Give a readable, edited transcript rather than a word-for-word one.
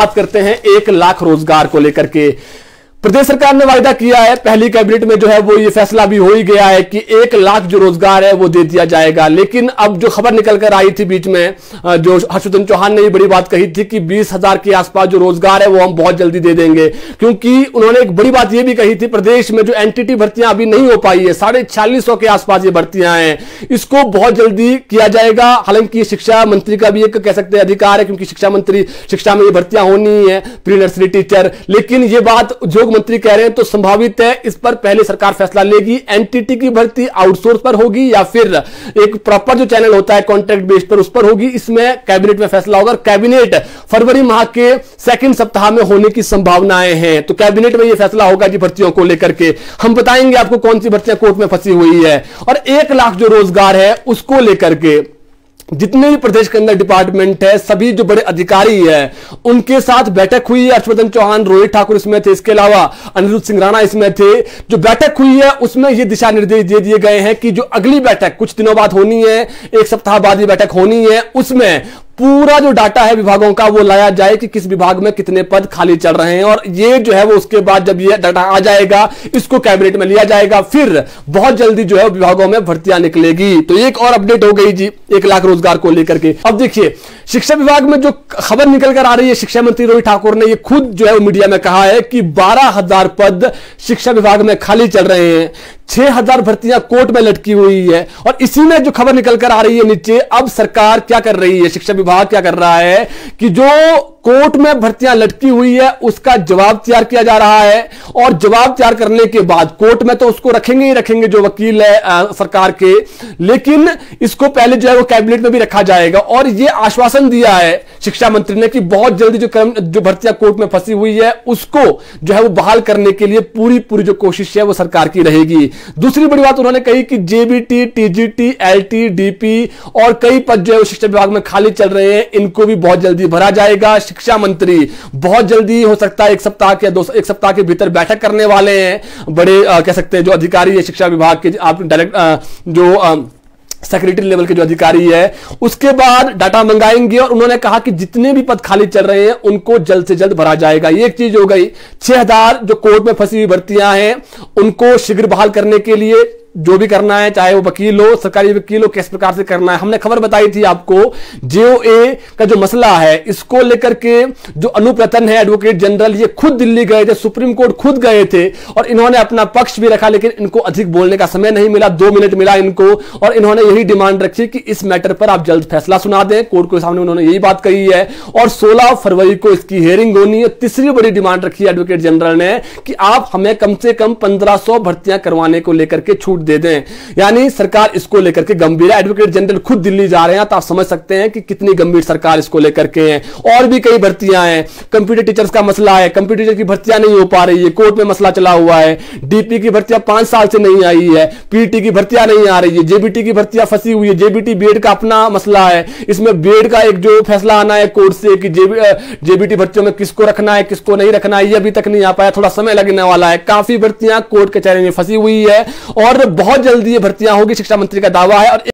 बात करते हैं 1 लाख रोजगार को लेकर के। प्रदेश सरकार ने वायदा किया है, पहली कैबिनेट में जो है वो ये फैसला भी हो ही गया है कि 1 लाख जो रोजगार है वो दे दिया जाएगा। लेकिन अब जो खबर निकल कर आई थी बीच में, जो हर्षवर्धन चौहान ने ये बड़ी बात कही थी कि 20,000 के आसपास जो रोजगार है वो हम बहुत जल्दी दे देंगे, क्योंकि उन्होंने एक बड़ी बात ये भी कही थी, प्रदेश में जो एनटीटी भर्तियां अभी नहीं हो पाई है, 450 के आसपास ये भर्तियां हैं, इसको बहुत जल्दी किया जाएगा। हालांकि शिक्षा मंत्री का भी एक कह सकते हैं अधिकार है, क्योंकि शिक्षा में ये भर्तियां होनी है, प्री नर्सरी टीचर। लेकिन ये बात जो मंत्री कह रहे हैं तो संभावित है इस पर पहले सरकार फैसला लेगी, एनटीटी की भर्ती आउटसोर्स पर होगी या फिर एक प्रॉपर जो चैनल होता है कॉन्ट्रैक्ट बेस पर उस पर होगी, इसमें कैबिनेट में फैसला होगा। कैबिनेट फरवरी माह के सेकंड सप्ताह में होने की संभावनाएं हैं, तो कैबिनेट में यह फैसला होगा जी भर्तियों को लेकर के। हम बताएंगे आपको कौन सी भर्तियां कोर्ट में फंसी हुई है, और 1 लाख जो रोजगार है उसको लेकर के जितने भी प्रदेश के अंदर डिपार्टमेंट है, सभी जो बड़े अधिकारी है उनके साथ बैठक हुई है। हर्षवर्धन चौहान, रोहित ठाकुर इसमें थे, इसके अलावा अनिरुद्ध सिंह राणा इसमें थे। जो बैठक हुई है उसमें ये दिशा निर्देश दे दिए गए हैं कि जो अगली बैठक कुछ दिनों बाद होनी है, 1 सप्ताह बाद ये बैठक होनी है, उसमें पूरा जो डाटा है विभागों का वो लाया जाए कि किस विभाग में कितने पद खाली चल रहे हैं, और ये जो है वो उसके बाद जब ये डाटा आ जाएगा इसको कैबिनेट में लिया जाएगा, फिर बहुत जल्दी जो है विभागों में भर्तियां निकलेगी। तो एक और अपडेट हो गई जी 1 लाख रोजगार को लेकर के। अब देखिए शिक्षा विभाग में जो खबर निकल कर आ रही है, शिक्षा मंत्री रोहित ठाकुर ने ये खुद जो है मीडिया में कहा है कि 12,000 पद शिक्षा विभाग में खाली चल रहे हैं, 6,000 भर्तियां कोर्ट में लटकी हुई है। और इसी में जो खबर निकल कर आ रही है नीचे, अब सरकार क्या कर रही है, शिक्षा विभाग क्या कर रहा है कि जो कोर्ट में भर्तियां लटकी हुई है उसका जवाब तैयार किया जा रहा है, और जवाब तैयार करने के बाद कोर्ट में तो उसको रखेंगे ही रखेंगे जो वकील है सरकार के, लेकिन इसको पहले जो है वो कैबिनेट में भी रखा जाएगा। और ये आश्वासन दिया है शिक्षा मंत्री ने कि बहुत जल्दी जो भर्तियां कोर्ट में फंसी हुई है उसको जो है वो बहाल करने के लिए पूरी जो कोशिश है वो सरकार की रहेगी। दूसरी बड़ी बात उन्होंने कही कि जेबीटी, टीजीटी, एलटी, डीपी और कई पद जो है वो शिक्षा विभाग में खाली चल रहे हैं, इनको भी बहुत जल्दी भरा जाएगा। शिक्षा मंत्री बहुत जल्दी हो सकता है 1 सप्ताह के भीतर बैठक करने वाले हैं। बड़े कह सकते हैं जो अधिकारी है शिक्षा विभाग के, आप डायरेक्ट जो सेक्रेटरी लेवल के जो अधिकारी है उसके बाद डाटा मंगाएंगे, और उन्होंने कहा कि जितने भी पद खाली चल रहे हैं उनको जल्द से जल्द भरा जाएगा। ये एक चीज हो गई। 6,000 जो कोर्ट में फंसी हुई भर्तियां हैं उनको शीघ्र बहाल करने के लिए जो भी करना है, चाहे वो वकील हो, सरकारी वकील हो, किस प्रकार से करना है। हमने खबर बताई थी आपको, जेओए का जो मसला है इसको लेकर के जो अनूप रतन है एडवोकेट जनरल, ये खुद दिल्ली गए थे, सुप्रीम कोर्ट खुद गए थे, और इन्होंने अपना पक्ष भी रखा, लेकिन इनको अधिक बोलने का समय नहीं मिला, 2 मिनट मिला इनको, और इन्होंने यही डिमांड रखी कि इस मैटर पर आप जल्द फैसला सुना दें। कोर्ट के सामने उन्होंने यही बात कही है, और 16 फरवरी को इसकी हियरिंग होनी है। तीसरी बड़ी डिमांड रखी है एडवोकेट जनरल ने कि आप हमें कम से कम 1500 भर्तियां करवाने को लेकर के छूट दे दें। यानी सरकार इसको लेकर के गंभीर है। एडवोकेट जनरल खुद दिल्ली जा रहे हैं, तो आप समझ सकते हैं कि कितनी गंभीर सरकार इसको लेकर के है। और भी कई भर्तियां हैं, कंप्यूटर टीचर्स का मसला है, कंप्यूटर टीचर की भर्तियां नहीं हो पा रही है, कोर्ट में मसला चला हुआ है। डीपी की भर्तियां 5 साल से नहीं आई है, पीटी की भर्तियां नहीं आ रही है, जेबीटी की भर्तियां फंसी हुई है। जेबीटी बीएड का अपना मसला है, इसमें बीएड का एक जो फैसला आना है कोर्ट से कि जेबीटी भर्तियों में किसको रखना है किसको नहीं रखना है, ये अभी तक नहीं आ पाया, थोड़ा समय लगने वाला है। काफी भर्तियां कोर्ट कचहरी में फंसी हुई है और बहुत जल्दी ये भर्तियां होगी, शिक्षा मंत्री का दावा है। और